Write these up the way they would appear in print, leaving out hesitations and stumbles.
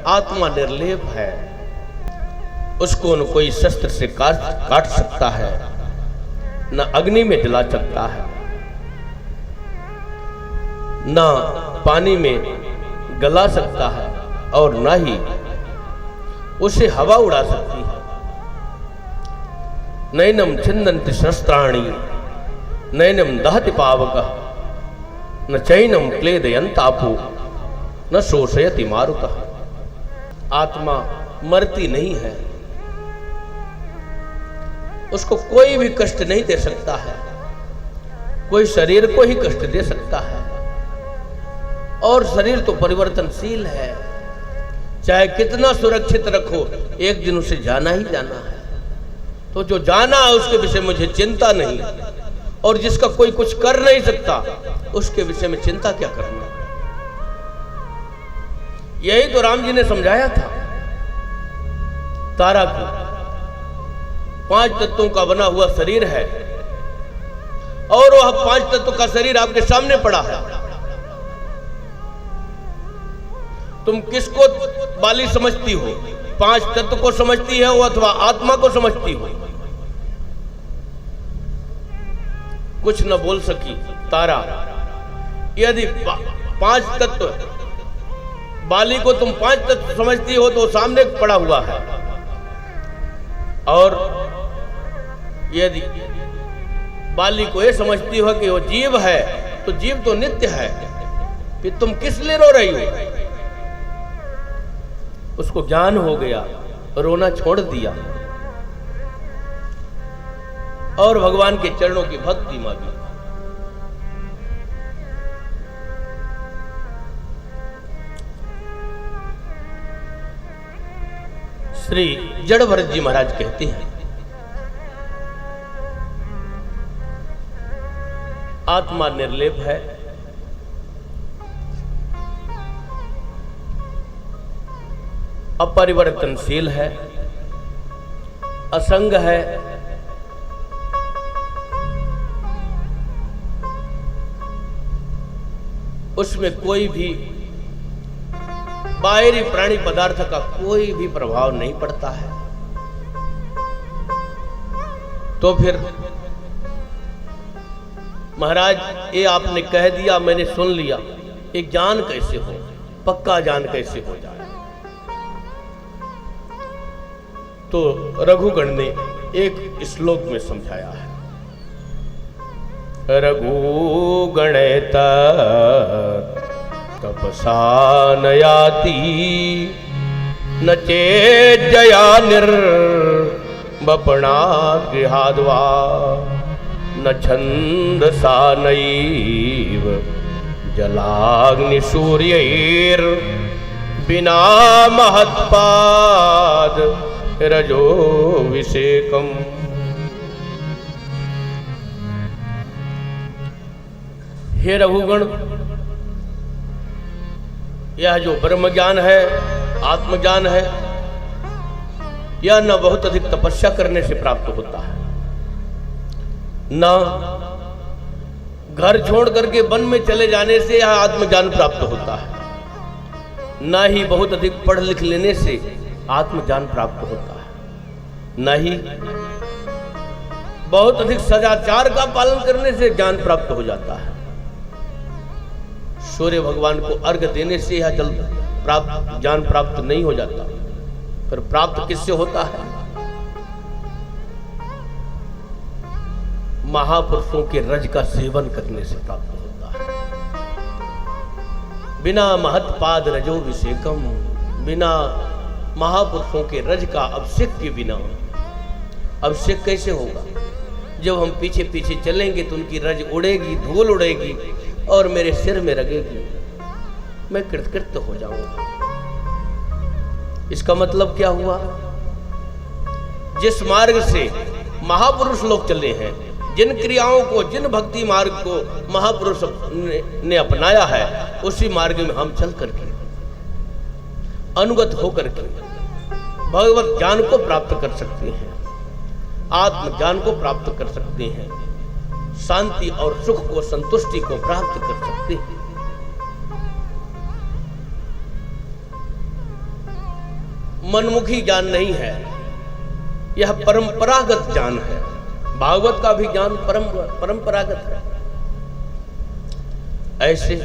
आत्मा निर्लेप है, उसको न कोई शस्त्र से काट सकता है, न अग्नि में जला सकता है, न पानी में गला सकता है और न ही उसे हवा उड़ा सकती है। नैनम छिन्दन्ति शस्त्राणि नैनम दहति पावकः न चैनम क्लेदयन्तापो न शोषयति मारुतः। आत्मा मरती नहीं है, उसको कोई भी कष्ट नहीं दे सकता है, कोई शरीर को ही कष्ट दे सकता है। और शरीर तो परिवर्तनशील है, चाहे कितना सुरक्षित रखो, एक दिन उसे जाना ही जाना है। तो जो जाना है उसके विषय मुझे चिंता नहीं, और जिसका कोई कुछ कर नहीं सकता उसके विषय में चिंता क्या करना। यही तो राम जी ने समझाया था तारा को। 5 तत्वों का बना हुआ शरीर है और वह 5 तत्वों का शरीर आपके सामने पड़ा है। तुम किसको बाली समझती हो? 5 तत्व को समझती हो अथवा आत्मा को समझती हो? कुछ न बोल सकी तारा। यदि 5 तत्व बाली को तुम 5 तत्व समझती हो तो सामने पड़ा हुआ है, और यदि बाली को यह समझती हो कि वो जीव है तो जीव तो नित्य है, फिर तुम किस लिए रो रही हो? उसको ज्ञान हो गया, रोना छोड़ दिया और भगवान के चरणों की भक्ति मांगी। श्री जड़ भरत जी महाराज कहते हैं, आत्मा निर्लेप है, अपरिवर्तनशील है, असंग है, उसमें कोई भी बाहरी प्राणी पदार्थ का कोई भी प्रभाव नहीं पड़ता है। तो फिर महाराज ये आपने कह दिया, मैंने सुन लिया, एक ज्ञान कैसे हो, पक्का ज्ञान कैसे हो जाए? तो रघुगण ने एक श्लोक में समझाया है, रघुगणेत तपसा न याति न चेज्जया निर्वपणा गृहाद्वा न छन्दसा नैव जलाग्निसूर्यैर् बिना महत्पाद रजो विषेकम्। हे रघुगण, यह जो ब्रह्म ज्ञान है, आत्मज्ञान है, यह न बहुत अधिक तपस्या करने से प्राप्त होता है, न घर छोड़ करके वन में चले जाने से यह आत्मज्ञान प्राप्त होता है, न ही बहुत अधिक पढ़ लिख लेने से आत्मज्ञान प्राप्त होता है, न ही बहुत अधिक सदाचार का पालन करने से ज्ञान प्राप्त हो जाता है। सूर्य भगवान को अर्घ्य देने से यह जल प्राप्त ज्ञान प्राप्त नहीं हो जाता, पर प्राप्त किससे होता है? महापुरुषों के रज का सेवन करने से प्राप्त होता है। बिना महत्पाद रजो विषेकम, बिना महापुरुषों के रज का अभिषेक के बिना अभिषेक कैसे होगा? जब हम पीछे पीछे चलेंगे तो उनकी रज उड़ेगी, धूल उड़ेगी और मेरे सिर में लगेगी, मैं कृतकृत्य हो जाऊंगा। इसका मतलब क्या हुआ? जिस मार्ग से महापुरुष लोग चले हैं, जिन क्रियाओं को, जिन भक्ति मार्ग को महापुरुष ने अपनाया है, उसी मार्ग में हम चल करके अनुगत होकर के भगवत ज्ञान को प्राप्त कर सकते हैं, आत्मज्ञान को प्राप्त कर सकते हैं, शांति और सुख को, संतुष्टि को प्राप्त कर सकते हैं। मनमुखी ज्ञान नहीं है, यह परंपरागत ज्ञान है। भागवत का भी ज्ञान परंपरागत है। ऐसे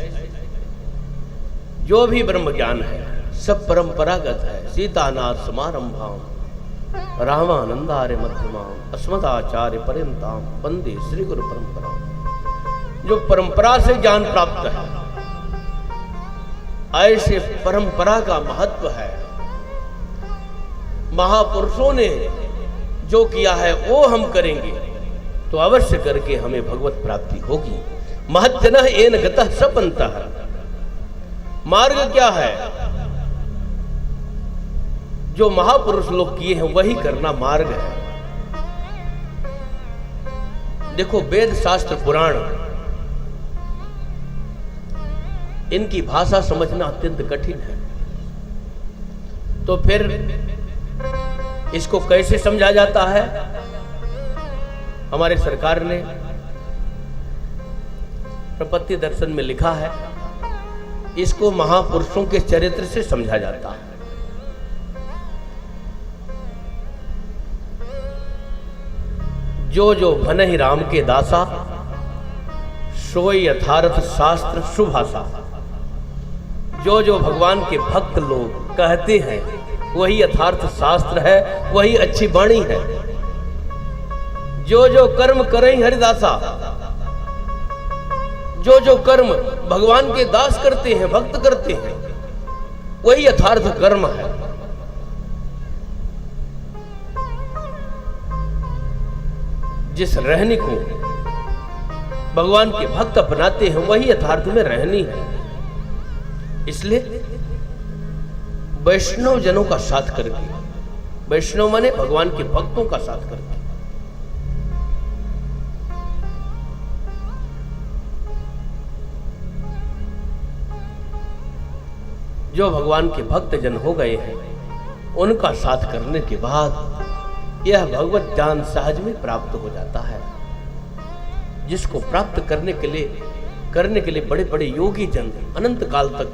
जो भी ब्रह्म ज्ञान है सब परंपरागत है। सीतानाथ समारंभाम रामानंदार्य मध्यमाम अस्मदाचार्य पर्यंताम वंदे श्री गुरु परंपरा। जो परंपरा से ज्ञान प्राप्त है, ऐसे परंपरा का महत्व है। महापुरुषों ने जो किया है वो हम करेंगे तो अवश्य करके हमें भगवत प्राप्ति होगी। महत्यनः येन गतः स पन्तः। मार्ग क्या है? जो महापुरुष लोग किए हैं वही करना मार्ग है। देखो, वेद शास्त्र पुराण, इनकी भाषा समझना अत्यंत कठिन है। तो फिर इसको कैसे समझा जाता है? हमारे सरकार ने प्रपत्ति दर्शन में लिखा है, इसको महापुरुषों के चरित्र से समझा जाता है। जो जो भनहि राम के दासा, सोई यथार्थ शास्त्र सुभाषा। जो जो भगवान के भक्त लोग कहते हैं वही यथार्थ शास्त्र है, वही अच्छी वाणी है। जो जो कर्म करें हरिदासा, जो जो कर्म भगवान के दास करते हैं, भक्त करते हैं, वही यथार्थ कर्म है। जिस रहनी को भगवान के भक्त अपनाते हैं वही यथार्थ में रहनी है। इसलिए वैष्णव जनों का साथ करके, वैष्णव माने भगवान के भक्तों का साथ करके, जो भगवान के भक्त जन हो गए हैं उनका साथ करने के बाद यह भगवत ज्ञान सहज में प्राप्त हो जाता है। जिसको प्राप्त करने के लिए बड़े बड़े योगी जन अनंत काल तक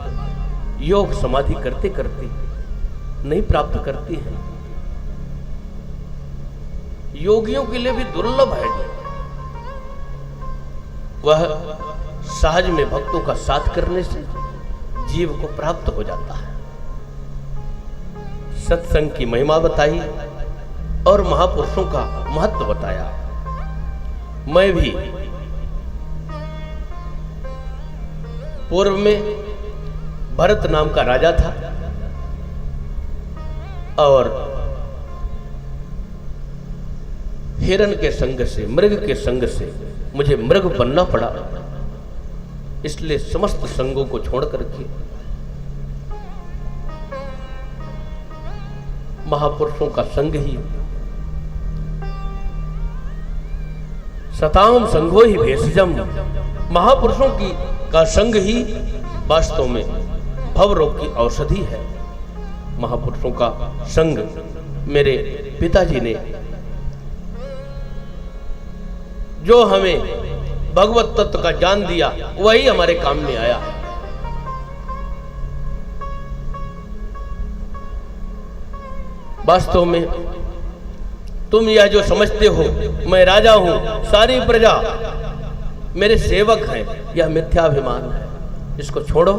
योग समाधि करते करते नहीं प्राप्त करते हैं। योगियों के लिए भी दुर्लभ है। वह सहज में भक्तों का साथ करने से जीव को प्राप्त हो जाता है। सत्संग की महिमा बताई और महापुरुषों का महत्व बताया। मैं भी पूर्व में भरत नाम का राजा था और हिरण के संग से, मृग के संग से मुझे मृग बनना पड़ा। इसलिए समस्त संगों को छोड़ करके महापुरुषों का संग ही, सताम संगो ही भेषजम, महापुरुषों की का संग ही वास्तव में भव रोग की औषधि है। महापुरुषों का संग मेरे पिताजी ने जो हमें भगवत तत्व का ज्ञान दिया वही हमारे काम में आया है। वास्तव में तुम यह जो समझते हो मैं राजा हूं, सारी प्रजा मेरे सेवक हैं, यह मिथ्याभिमान है। इसको छोड़ो।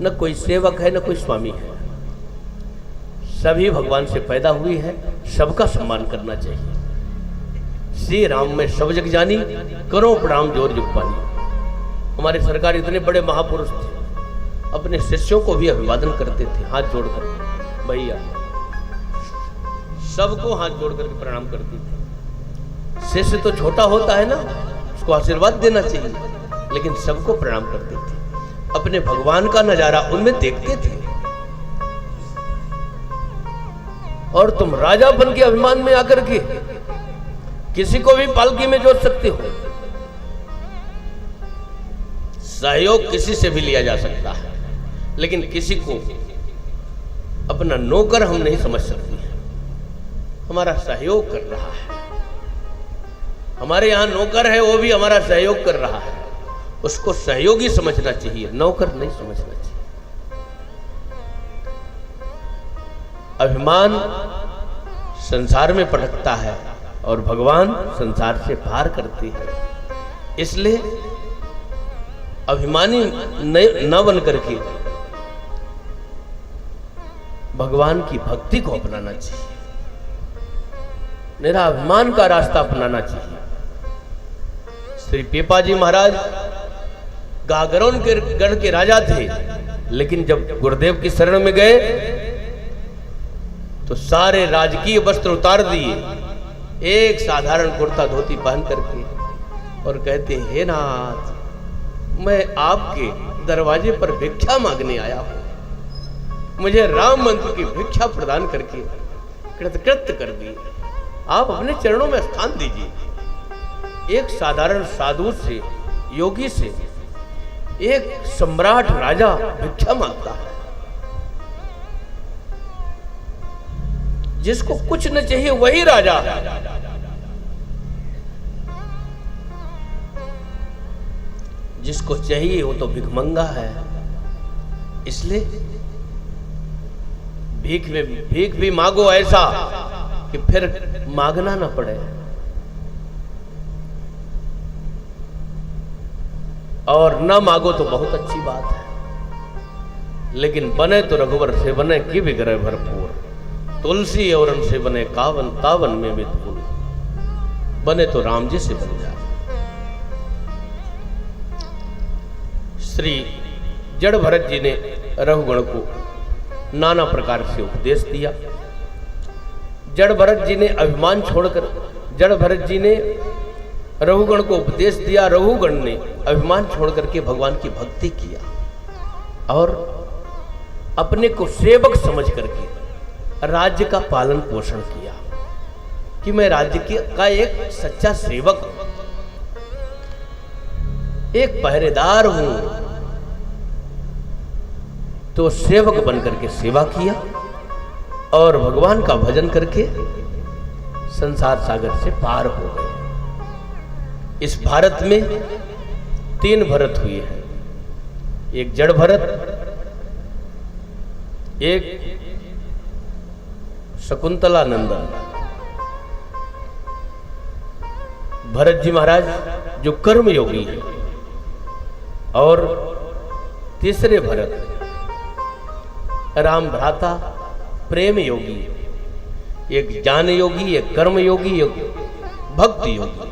न कोई सेवक है न कोई स्वामी है, सभी भगवान से पैदा हुई है, सबका सम्मान करना चाहिए। श्री राम में सब जग जानी, करो प्रणाम जोर जुग पानी। हमारे सरकार इतने बड़े महापुरुष थे, अपने शिष्यों को भी अभिवादन करते थे हाथ जोड़कर। भैया सबको हाथ जोड़ करके प्रणाम करती थी। शिष्य तो छोटा होता है ना, उसको आशीर्वाद देना चाहिए, लेकिन सबको प्रणाम करते थे। अपने भगवान का नजारा उनमें देखते थे। और तुम राजापन के अभिमान में आकर के किसी को भी पालकी में जोड़ सकते हो। सहयोग किसी से भी लिया जा सकता है, लेकिन किसी को अपना नौकर हम नहीं समझ सकते हैं। हमारा सहयोग कर रहा है, हमारे यहां नौकर है, वो भी हमारा सहयोग कर रहा है, उसको सहयोगी समझना चाहिए, नौकर नहीं समझना चाहिए। अभिमान संसार में पटकता है और भगवान संसार से पार करती है। इसलिए अभिमानी न बन करके भगवान की भक्ति को अपनाना चाहिए, निराभिमान का रास्ता अपनाना चाहिए। श्री पेपाजी महाराज गागरोन के गढ़ के राजा थे, लेकिन जब गुरुदेव की शरण में गए तो सारे राजकीय वस्त्र उतार दिए, एक साधारण कुर्ता धोती पहन करके, और कहते हैं, हे नाथ, मैं आपके दरवाजे पर भिक्षा मांगने आया हूं, मुझे राम मंत्र की भिक्षा प्रदान करके कृतकृत्य कर दिए, आप अपने चरणों में स्थान दीजिए। एक साधारण साधु से, योगी से एक सम्राट राजा भिक्षा मांगता है, जिसको कुछ न चाहिए वही राजा है। जिसको चाहिए वो तो भिखमंगा है। इसलिए भीख भी मांगो ऐसा कि फिर मांगना ना पड़े, और न मांगो तो बहुत अच्छी बात है, लेकिन बने तो रघुवर से बने कि बिगड़े भरपूर, तुलसी और से बने कावन तावन में मितुल, बने तो राम जी से बन जाए। श्री जड़ भरत जी ने रघुगण को नाना प्रकार से उपदेश दिया। जड़ भरत जी ने अभिमान छोड़कर, जड़ भरत जी ने रघुगण को उपदेश दिया, रघुगण ने अभिमान छोड़ करके भगवान की भक्ति किया और अपने को सेवक समझ करके राज्य का पालन पोषण किया कि मैं राज्य का एक सच्चा सेवक हूं, एक पहरेदार हूं। तो सेवक बन करके सेवा किया और भगवान का भजन करके संसार सागर से पार हो गए। इस भारत में 3 भरत हुए हैं, एक जड़ भरत, एक शकुंतला नंदन। भरत जी महाराज जो कर्म योगी है, और तीसरे भरत राम भ्राता प्रेम योगी, एक ज्ञान योगी, एक कर्म योगी, एक भक्ति योगी।